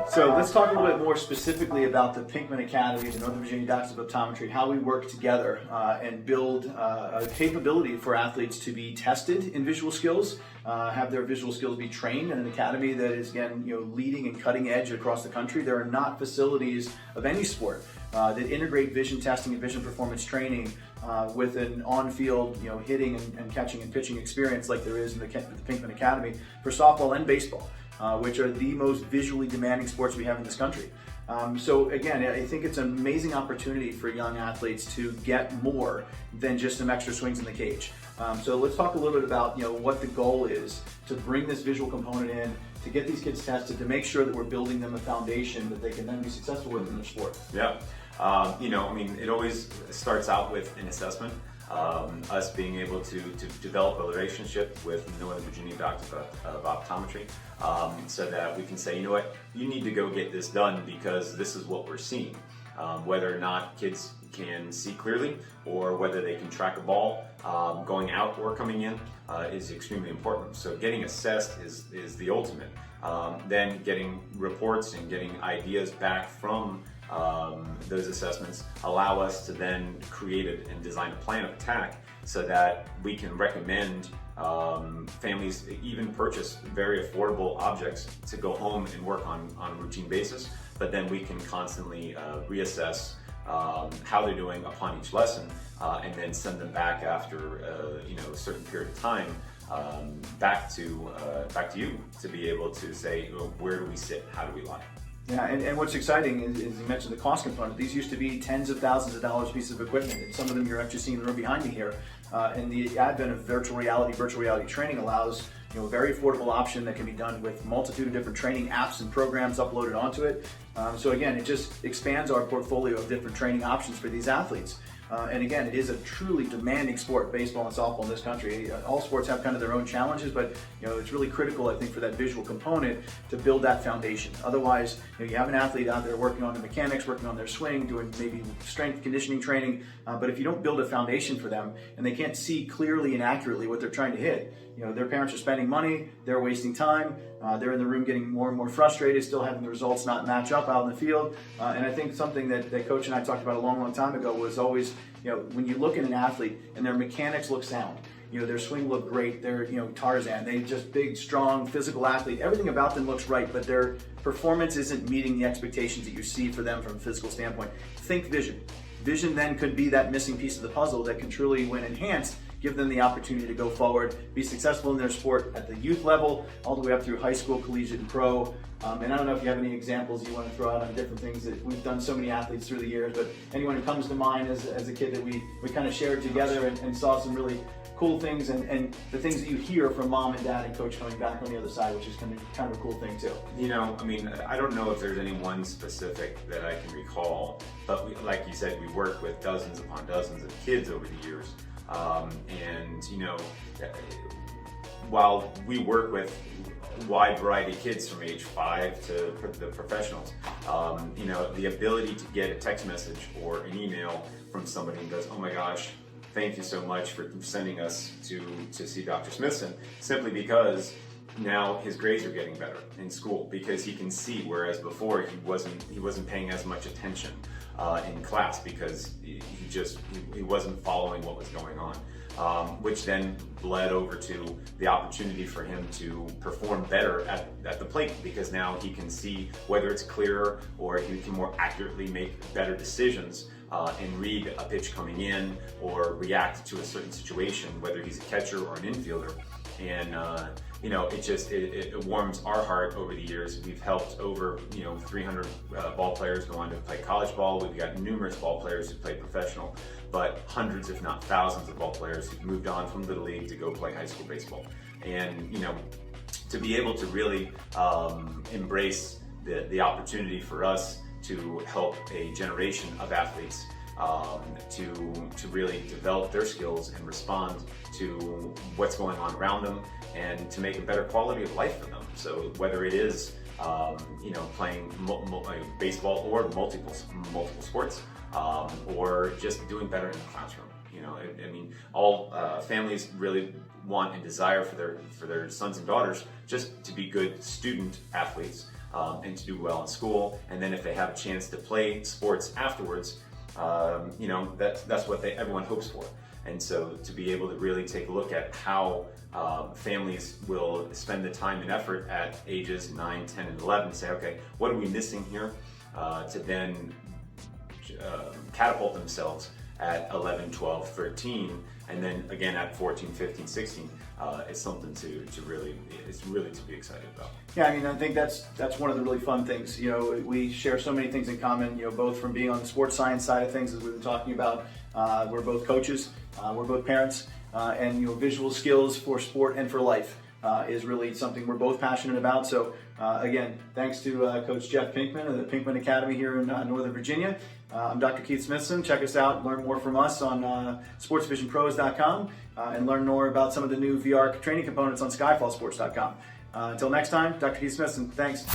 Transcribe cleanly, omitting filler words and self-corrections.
So let's talk a little bit more specifically about the Pinkman Academy, the Northern Virginia Doctors of Optometry, how we work together and build a capability for athletes to be tested in visual skills, have their visual skills be trained in an academy that is, again, leading and cutting edge across the country. There are not facilities of any sport that integrate vision testing and vision performance training with an on-field, hitting and catching and pitching experience like there is in the Pinkman Academy for softball and baseball. Which are the most visually demanding sports we have in this country. So again, I think it's an amazing opportunity for young athletes to get more than just some extra swings in the cage. So let's talk a little bit about what the goal is to bring this visual component in, to get these kids tested, to make sure that we're building them a foundation that they can then be successful with in their sport. Yeah, it always starts out with an assessment. Us being able to develop a relationship with Northern Virginia Doctors of Optometry so that we can say, you need to go get this done because this is what we're seeing. Whether or not kids can see clearly or whether they can track a ball going out or coming in is extremely important. So getting assessed is the ultimate. Then getting reports and getting ideas back from those assessments allow us to then create and design a plan of attack so that we can recommend families even purchase very affordable objects to go home and work on a routine basis, but then we can constantly reassess how they're doing upon each lesson and then send them back after a certain period of time back to you to be able to say, where do we sit, how do we lie? Yeah, and what's exciting is you mentioned the cost component. These used to be tens of thousands of dollars pieces of equipment, and some of them you're actually seeing in the room behind me here. And the advent of virtual reality training allows a very affordable option that can be done with a multitude of different training apps and programs uploaded onto it. So again, it just expands our portfolio of different training options for these athletes. And again, it is a truly demanding sport, baseball and softball in this country. All sports have kind of their own challenges, but it's really critical, I think, for that visual component to build that foundation. Otherwise, you have an athlete out there working on the mechanics, working on their swing, doing maybe strength conditioning training, but if you don't build a foundation for them and they can't see clearly and accurately what they're trying to hit, their parents are spending money, they're wasting time, they're in the room getting more and more frustrated, still having the results not match up out in the field. And I think something that Coach and I talked about a long time ago was always, when you look at an athlete and their mechanics look sound, their swing look great, they're, Tarzan, they just big, strong, physical athlete, everything about them looks right, but their performance isn't meeting the expectations that you see for them from a physical standpoint. Think vision. Vision then could be that missing piece of the puzzle that can truly, when enhanced, give them the opportunity to go forward, be successful in their sport at the youth level, all the way up through high school, collegiate, and pro. And I don't know if you have any examples you want to throw out on different things that we've done so many athletes through the years, but anyone who comes to mind as a kid that we kind of shared together and saw some really cool things and the things that you hear from mom and dad and coach coming back on the other side, which is kind of a cool thing too. I don't know if there's any one specific that I can recall, but like you said, we work with dozens upon dozens of kids over the years. While we work with a wide variety of kids from age 5 to the professionals, the ability to get a text message or an email from somebody who goes, oh my gosh, thank you so much for sending us to see Dr. Smithson, simply because now his grades are getting better in school because he can see, whereas before he wasn't paying as much attention in class because he wasn't following what was going on, which then bled over to the opportunity for him to perform better at the plate because now he can see whether it's clearer or he can more accurately make better decisions and read a pitch coming in or react to a certain situation, whether he's a catcher or an infielder. And it warms our heart over the years. We've helped over 300 ball players go on to play college ball. We've got numerous ball players who play professional, but hundreds, if not thousands, of ball players who've moved on from Little League to go play high school baseball. And to be able to really embrace the opportunity for us to help a generation of athletes to really develop their skills and respond to what's going on around them and to make a better quality of life for them. So whether it is playing baseball or multiple sports or just doing better in the classroom, You know, I mean, all families really want and desire for their sons and daughters just to be good student athletes and to do well in school. And then if they have a chance to play sports afterwards, you know, that's what everyone hopes for. And so to be able to really take a look at how families will spend the time and effort at ages 9, 10, and 11 to say, okay, what are we missing here? To then catapult themselves at 11, 12, 13, and then again at 14, 15, 16, it's something to really to be excited about. Yeah, I mean, I think that's one of the really fun things. You know, we share so many things in common, you know, both from being on the sports science side of things, as we've been talking about. We're both coaches, we're both parents, and, you know, visual skills for sport and for life is really something we're both passionate about. So again, thanks to Coach Jeff Pinkman of the Pinkman Academy here in Northern Virginia. I'm Dr. Keith Smithson. Check us out, learn more from us on sportsvisionpros.com, and learn more about some of the new VR training components on skyfallsports.com. Until next time, Dr. Keith Smithson, thanks.